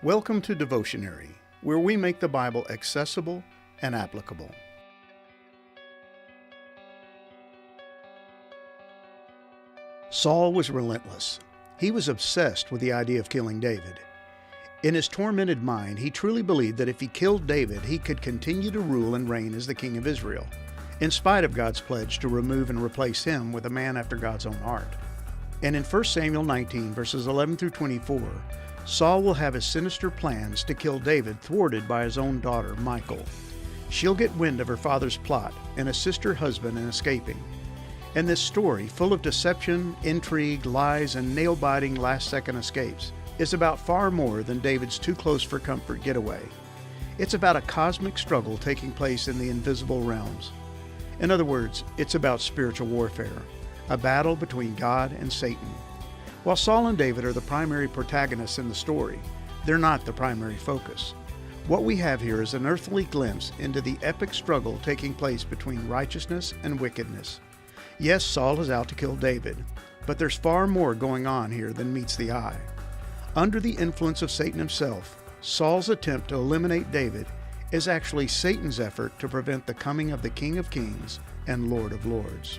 Welcome to Devotionary, where we make the Bible accessible and applicable. Saul was relentless. He was obsessed with the idea of killing David. In his tormented mind, he truly believed that if he killed David, he could continue to rule and reign as the king of Israel, in spite of God's pledge to remove and replace him with a man after God's own heart. And in 1 Samuel 19, verses 11 through 24, Saul will have his sinister plans to kill David thwarted by his own daughter, Michal. She'll get wind of her father's plot and assist her husband in escaping. And this story, full of deception, intrigue, lies, and nail-biting last-second escapes, is about far more than David's too-close-for-comfort getaway. It's about a cosmic struggle taking place in the invisible realms. In other words, it's about spiritual warfare, a battle between God and Satan. While Saul and David are the primary protagonists in the story, they're not the primary focus. What we have here is an earthly glimpse into the epic struggle taking place between righteousness and wickedness. Yes, Saul is out to kill David, but there's far more going on here than meets the eye. Under the influence of Satan himself, Saul's attempt to eliminate David is actually Satan's effort to prevent the coming of the King of Kings and Lord of Lords.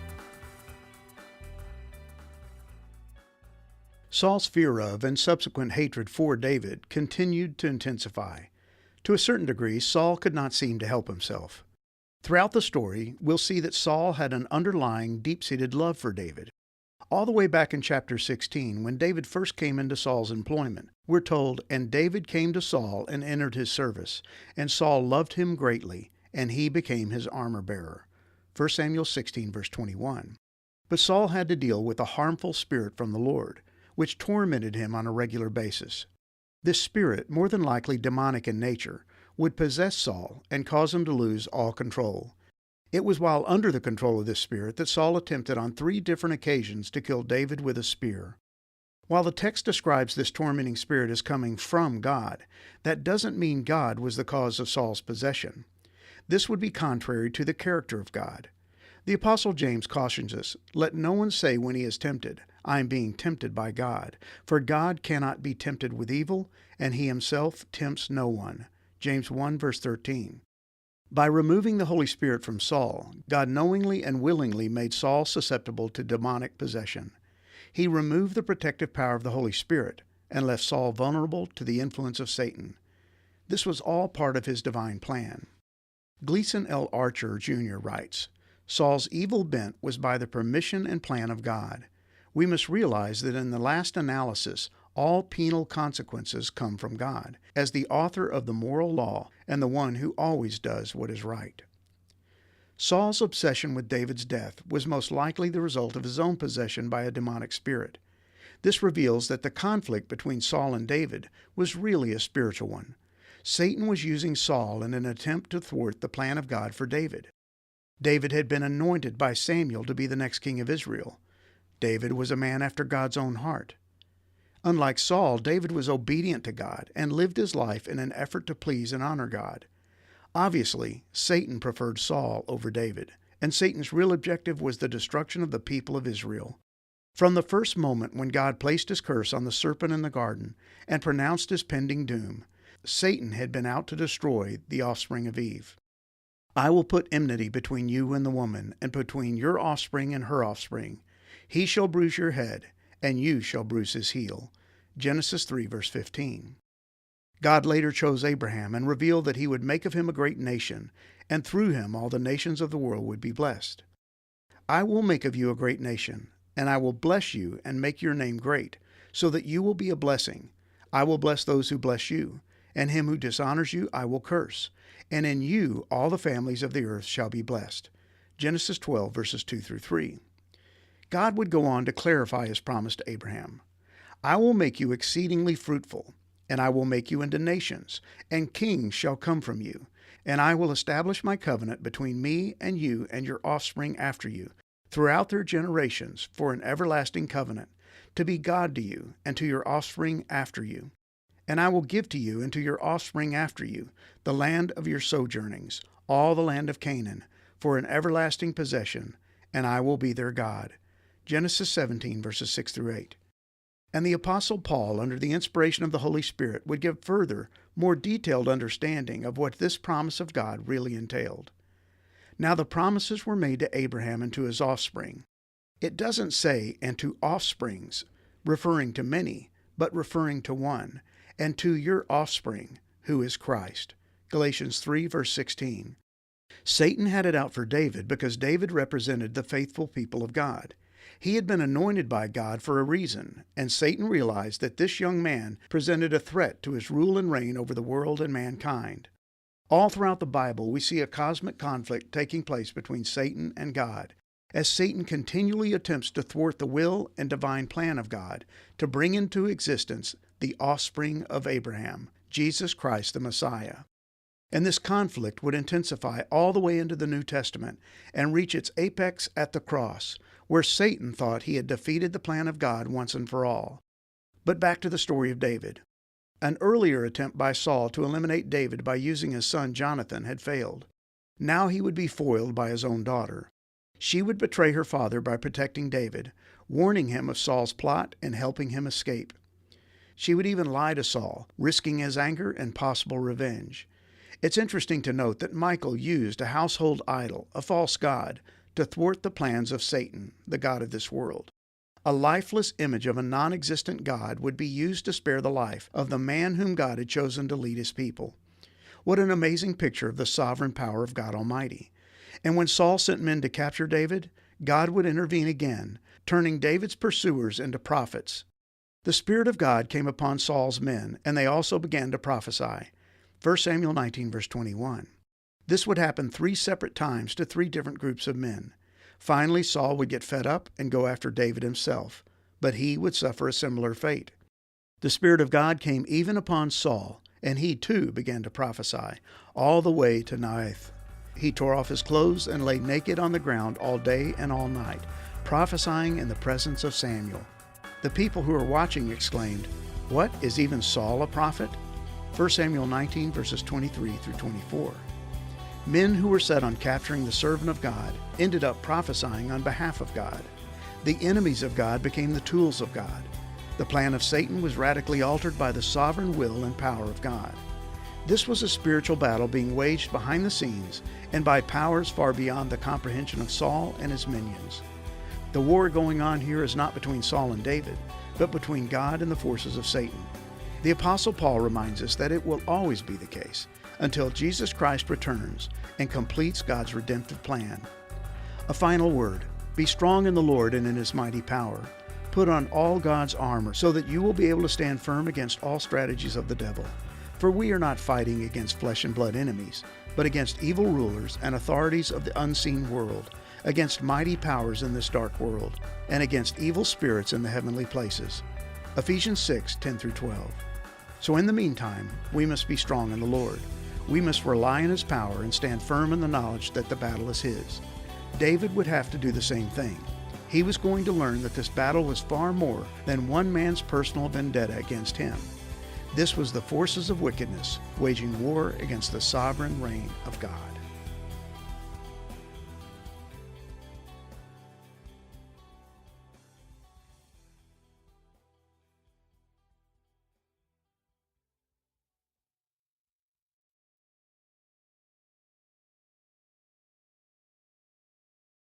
Saul's fear of and subsequent hatred for David continued to intensify. To a certain degree, Saul could not seem to help himself. Throughout the story, we'll see that Saul had an underlying, deep-seated love for David. All the way back in chapter 16, when David first came into Saul's employment, we're told, "And David came to Saul and entered his service, and Saul loved him greatly, and he became his armor-bearer." 1 Samuel 16, verse 21. But Saul had to deal with a harmful spirit from the Lord, which tormented him on a regular basis. This spirit, more than likely demonic in nature, would possess Saul and cause him to lose all control. It was while under the control of this spirit that Saul attempted on 3 different occasions to kill David with a spear. While the text describes this tormenting spirit as coming from God, that doesn't mean God was the cause of Saul's possession. This would be contrary to the character of God. The Apostle James cautions us, "Let no one say when he is tempted, I am being tempted by God. For God cannot be tempted with evil, and he himself tempts no one." James 1, verse 13. By removing the Holy Spirit from Saul, God knowingly and willingly made Saul susceptible to demonic possession. He removed the protective power of the Holy Spirit and left Saul vulnerable to the influence of Satan. This was all part of his divine plan. Gleason L. Archer, Jr. writes, "Saul's evil bent was by the permission and plan of God. We must realize that in the last analysis, all penal consequences come from God, as the author of the moral law and the one who always does what is right." Saul's obsession with David's death was most likely the result of his own possession by a demonic spirit. This reveals that the conflict between Saul and David was really a spiritual one. Satan was using Saul in an attempt to thwart the plan of God for David. David had been anointed by Samuel to be the next king of Israel. David was a man after God's own heart. Unlike Saul, David was obedient to God and lived his life in an effort to please and honor God. Obviously, Satan preferred Saul over David, and Satan's real objective was the destruction of the people of Israel. From the first moment when God placed his curse on the serpent in the garden and pronounced his pending doom, Satan had been out to destroy the offspring of Eve. "I will put enmity between you and the woman, and between your offspring and her offspring. He shall bruise your head, and you shall bruise his heel." Genesis 3, verse 15. God later chose Abraham and revealed that he would make of him a great nation, and through him all the nations of the world would be blessed. "I will make of you a great nation, and I will bless you and make your name great, so that you will be a blessing. I will bless those who bless you, and him who dishonors you I will curse, and in you all the families of the earth shall be blessed." Genesis 12, verses 2 through 3. God would go on to clarify his promise to Abraham. "I will make you exceedingly fruitful, and I will make you into nations, and kings shall come from you. And I will establish my covenant between me and you and your offspring after you, throughout their generations, for an everlasting covenant, to be God to you and to your offspring after you. And I will give to you and to your offspring after you the land of your sojournings, all the land of Canaan, for an everlasting possession, and I will be their God." Genesis 17, verses 6 through 8. And the Apostle Paul, under the inspiration of the Holy Spirit, would give further, more detailed understanding of what this promise of God really entailed. Now the promises were made to Abraham and to his offspring. It doesn't say, and to offsprings, referring to many, but referring to one, and to your offspring, who is Christ. Galatians 3, verse 16. Satan had it out for David because David represented the faithful people of God. He had been anointed by God for a reason, and Satan realized that this young man presented a threat to his rule and reign over the world and mankind. All throughout the Bible, we see a cosmic conflict taking place between Satan and God, as Satan continually attempts to thwart the will and divine plan of God to bring into existence the offspring of Abraham, Jesus Christ the Messiah. And this conflict would intensify all the way into the New Testament and reach its apex at the cross, where Satan thought he had defeated the plan of God once and for all. But back to the story of David. An earlier attempt by Saul to eliminate David by using his son Jonathan had failed. Now he would be foiled by his own daughter. She would betray her father by protecting David, warning him of Saul's plot and helping him escape. She would even lie to Saul, risking his anger and possible revenge. It's interesting to note that Michal used a household idol, a false god, to thwart the plans of Satan, the god of this world. A lifeless image of a non-existent God would be used to spare the life of the man whom God had chosen to lead his people. What an amazing picture of the sovereign power of God Almighty. And when Saul sent men to capture David, God would intervene again, turning David's pursuers into prophets. The Spirit of God came upon Saul's men, and they also began to prophesy. 1 Samuel 19, verse 21. This would happen 3 separate times to 3 different groups of men. Finally, Saul would get fed up and go after David himself, but he would suffer a similar fate. The Spirit of God came even upon Saul, and he too began to prophesy, all the way to Naioth. He tore off his clothes and lay naked on the ground all day and all night, prophesying in the presence of Samuel. The people who were watching exclaimed, "What, is even Saul a prophet?" 1 Samuel 19, verses 23 through 24. Men who were set on capturing the servant of God ended up prophesying on behalf of God. The enemies of God became the tools of God. The plan of Satan was radically altered by the sovereign will and power of God. This was a spiritual battle being waged behind the scenes and by powers far beyond the comprehension of Saul and his minions. The war going on here is not between Saul and David, but between God and the forces of Satan. The Apostle Paul reminds us that it will always be the case until Jesus Christ returns and completes God's redemptive plan. A final word: be strong in the Lord and in his mighty power. Put on all God's armor so that you will be able to stand firm against all strategies of the devil. For we are not fighting against flesh and blood enemies, but against evil rulers and authorities of the unseen world, against mighty powers in this dark world, and against evil spirits in the heavenly places. Ephesians 6, 10 through 12. So in the meantime, we must be strong in the Lord. We must rely on his power and stand firm in the knowledge that the battle is his. David would have to do the same thing. He was going to learn that this battle was far more than one man's personal vendetta against him. This was the forces of wickedness waging war against the sovereign reign of God.